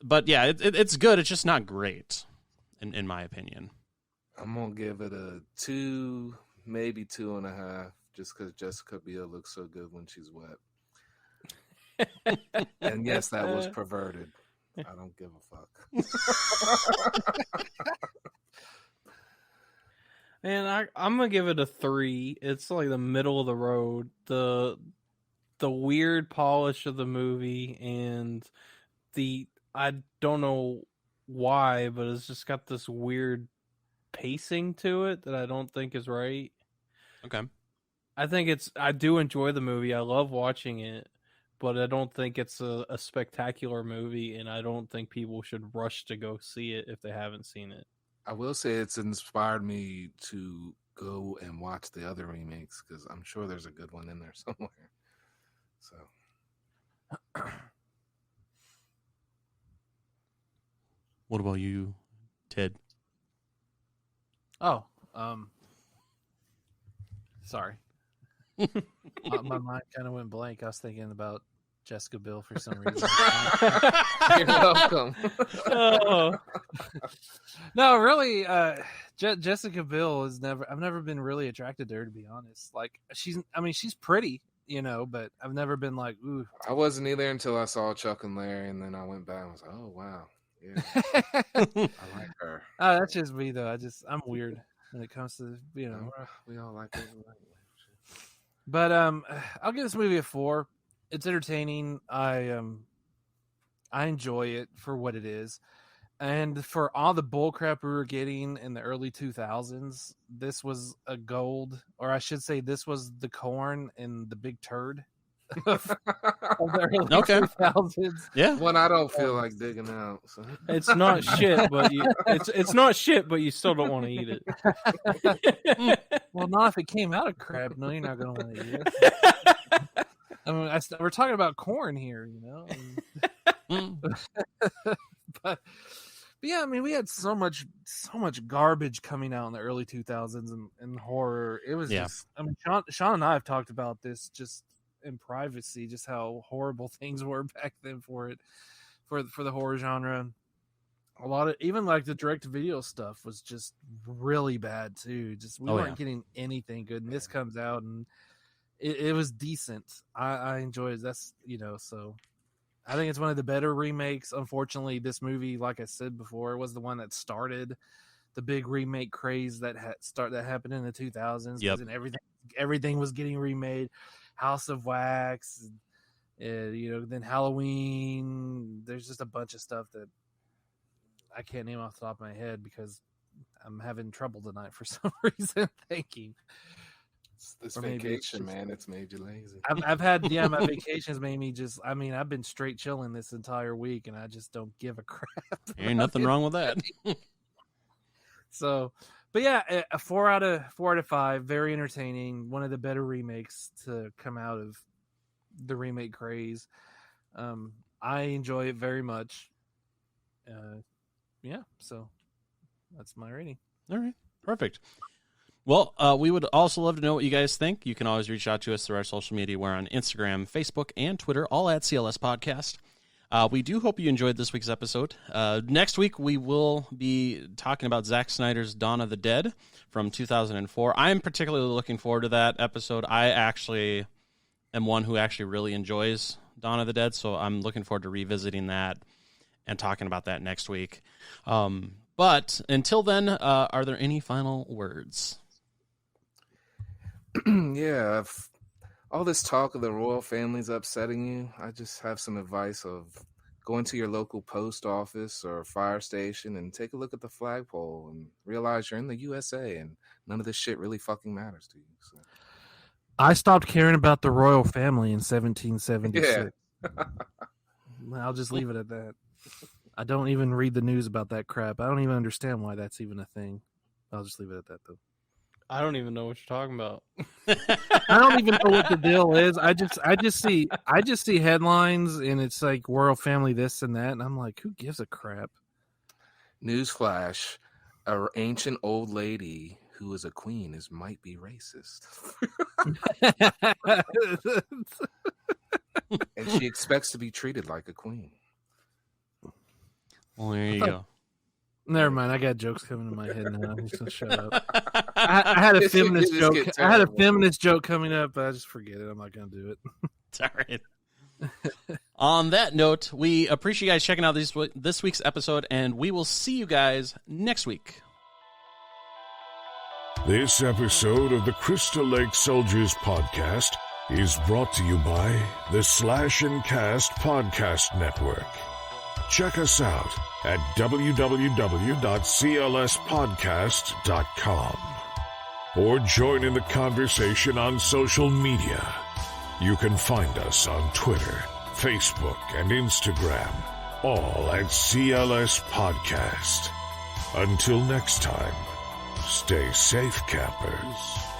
But yeah, it's good. It's just not great, in my opinion. I'm gonna give it a 2, maybe 2.5, just because Jessica Biel looks so good when she's wet. And yes, that was perverted. I don't give a fuck. Man, I'm gonna give it a 3. It's like the middle of the road. The weird polish of the movie and I don't know why, but it's just got this weird pacing to it that I don't think is right. Okay. I do enjoy the movie. I love watching it, but I don't think it's a spectacular movie, and I don't think people should rush to go see it if they haven't seen it. I will say it's inspired me to go and watch the other remakes, because I'm sure there's a good one in there somewhere. So... What about you, Ted? Oh, sorry. My mind kind of went blank. I was thinking about Jessica Biel for some reason. You're welcome. Oh. No, really, Jessica Biel I've never been really attracted to her, to be honest. Like she's pretty, but I've never been like, ooh. I wasn't either until I saw Chuck and Larry, and then I went back and was like, oh wow. Yeah. I like her. That's just me though. I'm weird when it comes to we all like it. But I'll give this movie a 4. It's entertaining. I enjoy it for what it is, and for all the bullcrap we were getting in the early 2000s, this was a gold, or I should say, this was the corn and the big turd. Of the early 2000s. Yeah. One I don't feel like digging out. So. It's not shit, but it's not shit, but you still don't want to eat it. Well, not if it came out of crab. No, you're not going to want to eat it. I mean, we're talking about corn here, but yeah, I mean, we had so much garbage coming out in the early 2000s and horror. It was just, I mean, Sean and I have talked about this just in privacy, just how horrible things were back then for the horror genre. A lot of, even like the direct video stuff was just really bad too. Just we weren't getting anything good, and this comes out and it was decent. I enjoyed it. That's so I think it's one of the better remakes. Unfortunately, this movie, like I said before, was the one that started the big remake craze that happened in the 2000s. Yep. And everything was getting remade. House of Wax, then Halloween. There's just a bunch of stuff that I can't name off the top of my head because I'm having trouble tonight for some reason thinking. It's this vacation, man, it's made you lazy. I've had, my vacations made me I've been straight chilling this entire week and I just don't give a crap. Ain't nothing wrong with that. So, but yeah, a 4 out of 5. Very entertaining. One of the better remakes to come out of the remake craze. I enjoy it very much. Yeah, so that's my rating. All right, perfect. Well, we would also love to know what you guys think. You can always reach out to us through our social media. We're on Instagram, Facebook, and Twitter, all at CLS Podcast. We do hope you enjoyed this week's episode. Next week, we will be talking about Zack Snyder's Dawn of the Dead from 2004. I'm particularly looking forward to that episode. I actually am one who actually really enjoys Dawn of the Dead, so I'm looking forward to revisiting that and talking about that next week. But until then, are there any final words? Yeah, if all this talk of the royal family's upsetting you, I just have some advice of going to your local post office or fire station and take a look at the flagpole and realize you're in the USA and none of this shit really fucking matters to you. So. I stopped caring about the royal family in 1776. Yeah. I'll just leave it at that. I don't even read the news about that crap. I don't even understand why that's even a thing. I'll just leave it at that, though. I don't even know what you're talking about. I don't even know what the deal is. I just see headlines and it's like royal family this and that, and I'm like, who gives a crap? Newsflash: an ancient old lady who is a queen might be racist, and she expects to be treated like a queen. Well, there you go. Never mind. I got jokes coming in my head now. I'm just gonna shut up. I had a feminist joke. I had a feminist joke coming up, but I just forget it. I'm not gonna do it. It's all right. On that note, we appreciate you guys checking out this week's episode, and we will see you guys next week. This episode of the Crystal Lake Soldiers podcast is brought to you by the Slash and Cast Podcast Network. Check us out at www.clspodcast.com or join in the conversation on social media. You can find us on Twitter, Facebook, and Instagram, all at CLS Podcast. Until next time, stay safe, campers.